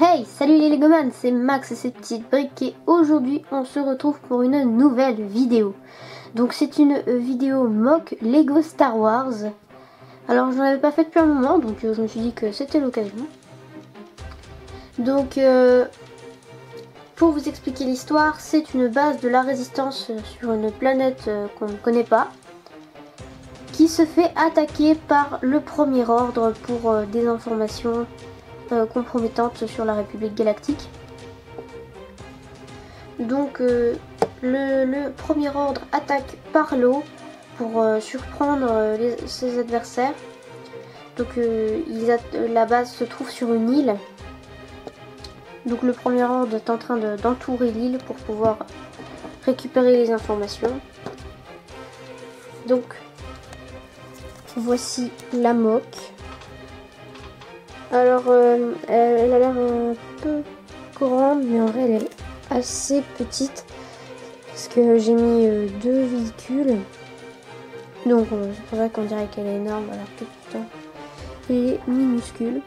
Hey, salut les Legoman, c'est Max et ses petites briques et aujourd'hui on se retrouve pour une nouvelle vidéo. Donc c'est une vidéo mock Lego Star Wars. Alors j'en avais pas fait depuis un moment, donc je me suis dit que c'était l'occasion. Donc pour vous expliquer l'histoire, c'est une base de la résistance sur une planète qu'on ne connaît pas, qui se fait attaquer par le Premier Ordre pour des informations compromettantes sur la République Galactique. Donc le Premier Ordre attaque par l'eau pour surprendre ses adversaires. Donc la base se trouve sur une île. Donc le Premier Ordre est en train d'entourer l'île pour pouvoir récupérer les informations. Donc voici la mock. Alors elle a l'air un peu grande, mais en vrai elle est assez petite parce que j'ai mis deux véhicules. Donc c'est pour ça qu'on dirait qu'elle est énorme alors que pourtant elle est minuscule.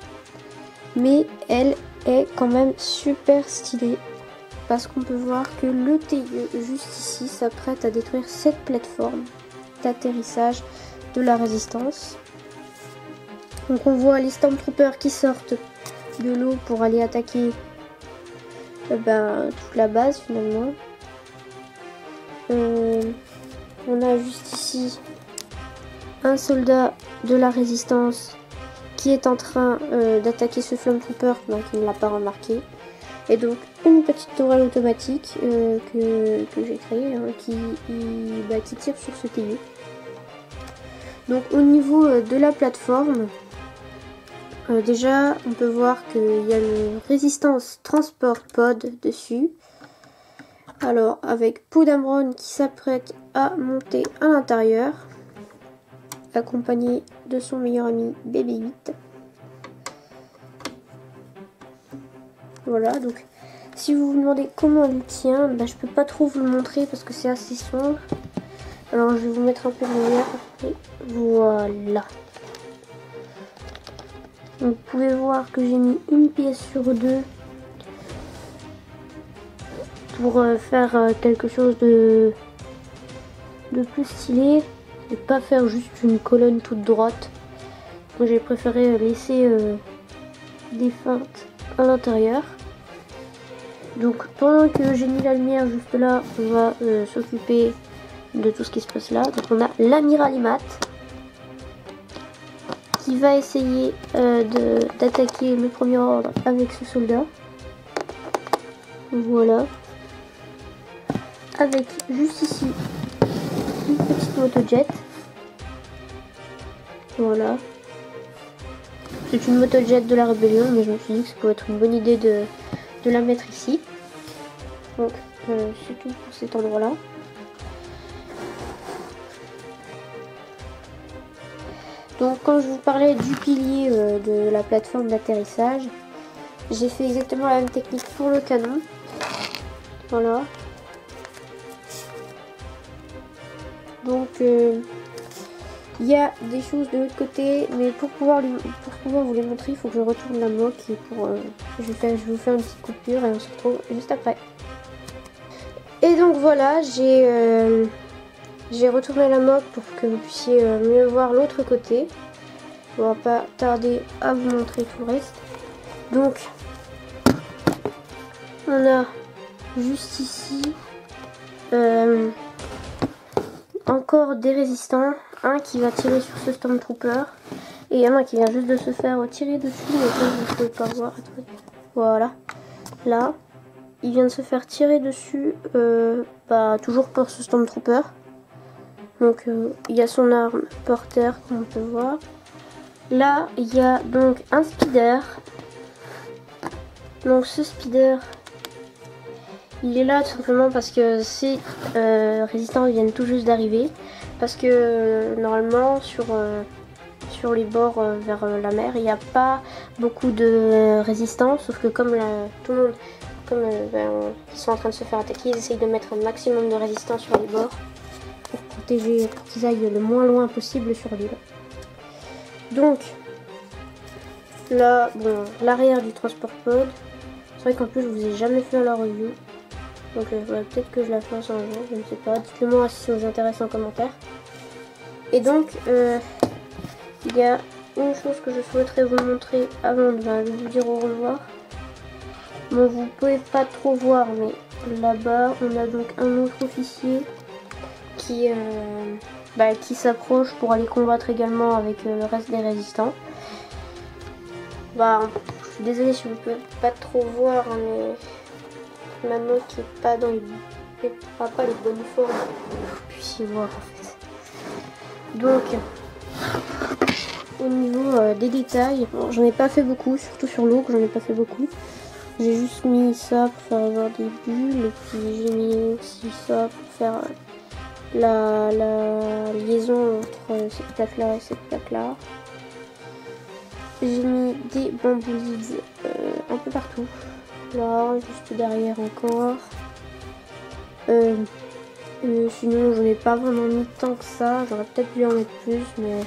Mais elle est quand même super stylée parce qu'on peut voir que le TIE juste ici s'apprête à détruire cette plateforme d'atterrissage de la résistance. Donc on voit les Stormtroopers qui sortent de l'eau pour aller attaquer toute la base finalement. On a juste ici un soldat de la résistance qui est en train d'attaquer ce Stormtrooper, donc il ne l'a pas remarqué. Et donc une petite tourelle automatique que j'ai créée qui tire sur ce TIE. Donc au niveau de la plateforme, déjà on peut voir qu'il y a le Résistance Transport Pod dessus. Alors avec Poe Dameron qui s'apprête à monter à l'intérieur, accompagné de son meilleur ami BB-8. Voilà, donc si vous vous demandez comment elle tient, je peux pas trop vous le montrer parce que c'est assez sombre. Alors je vais vous mettre un peu de lumière et voilà. Donc, vous pouvez voir que j'ai mis une pièce sur deux pour faire quelque chose de plus stylé et pas faire juste une colonne toute droite. Donc j'ai préféré laisser des feintes à l'intérieur. Donc pendant que j'ai mis la lumière juste là, on va s'occuper de tout ce qui se passe là. Donc on a l'amiral Imat qui va essayer d'attaquer le Premier Ordre avec ce soldat. Voilà. Avec juste ici une petite motojet. Voilà. C'est une motojet de la rébellion, mais je me suis dit que ça pourrait être une bonne idée de la mettre ici. Donc c'est tout pour cet endroit là. Donc quand je vous parlais du pilier de la plateforme d'atterrissage, j'ai fait exactement la même technique pour le canon. Voilà. Donc il y a des choses de l'autre côté, mais pour pouvoir vous les montrer, il faut que je retourne la mock et je vais vous faire une petite coupure et on se retrouve juste après. Et donc voilà, j'ai retourné la mock pour que vous puissiez mieux voir l'autre côté. On va pas tarder à vous montrer tout le reste. Donc on a juste ici encore des résistants. Un qui va tirer sur ce Stormtrooper et un qui vient juste de se faire tirer dessus. Mais vous ne pouvez pas voir. Voilà. Là, il vient de se faire tirer dessus. Toujours par ce Stormtrooper. Donc il y a son arme par terre comme on peut voir. Là il y a donc un speeder. Donc ce speeder, il est là tout simplement parce que ces résistants viennent tout juste d'arriver. Parce que normalement sur les bords vers la mer, il n'y a pas beaucoup de résistance. Sauf que comme tout le monde, ils sont en train de se faire attaquer, ils essayent de mettre un maximum de résistance sur les bords. Pour protéger, pour qu'ils aillent le moins loin possible sur l'île. Donc là, bon, l'arrière du transport pod, C'est vrai qu'en plus je vous ai jamais fait la review. Donc peut-être que je la fasse un jour, je ne sais pas. Dites-le moi si ça vous intéresse en commentaire. Et donc il y a une chose que je souhaiterais vous montrer avant de vous dire au revoir. Bon, vous pouvez pas trop voir, mais là-bas on a donc un autre officier qui s'approche pour aller combattre également avec le reste des résistants. Bah, je suis désolée si vous pouvez pas trop voir, mais maintenant qui est pas dans les bonnes formes, vous puissiez voir en fait. Donc au niveau des détails, bon, j'en ai pas fait beaucoup, surtout sur l'eau que j'en ai pas fait beaucoup. J'ai juste mis ça pour faire avoir des bulles, et puis j'ai mis aussi ça pour faire la liaison entre cette plaque là et cette plaque là. J'ai mis des bambous leads un peu partout, là, juste derrière encore. Sinon j'en ai pas vraiment mis tant que ça, j'aurais peut-être dû en mettre plus, mais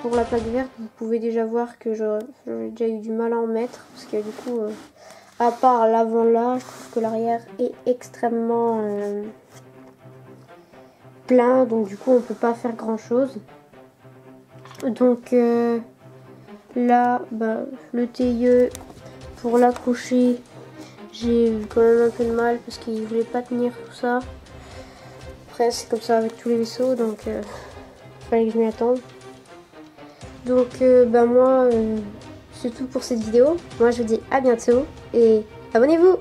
pour la plaque verte vous pouvez déjà voir que j'aurais déjà eu du mal à en mettre, parce que du coup à part l'avant là, je trouve que l'arrière est extrêmement plein, donc du coup on peut pas faire grand chose. Donc là le TIE pour l'accrocher, j'ai eu quand même un peu de mal parce qu'il voulait pas tenir tout ça. Après c'est comme ça avec tous les vaisseaux, donc fallait que je m'y attende. Donc moi c'est tout pour cette vidéo. Moi je vous dis à bientôt et abonnez-vous.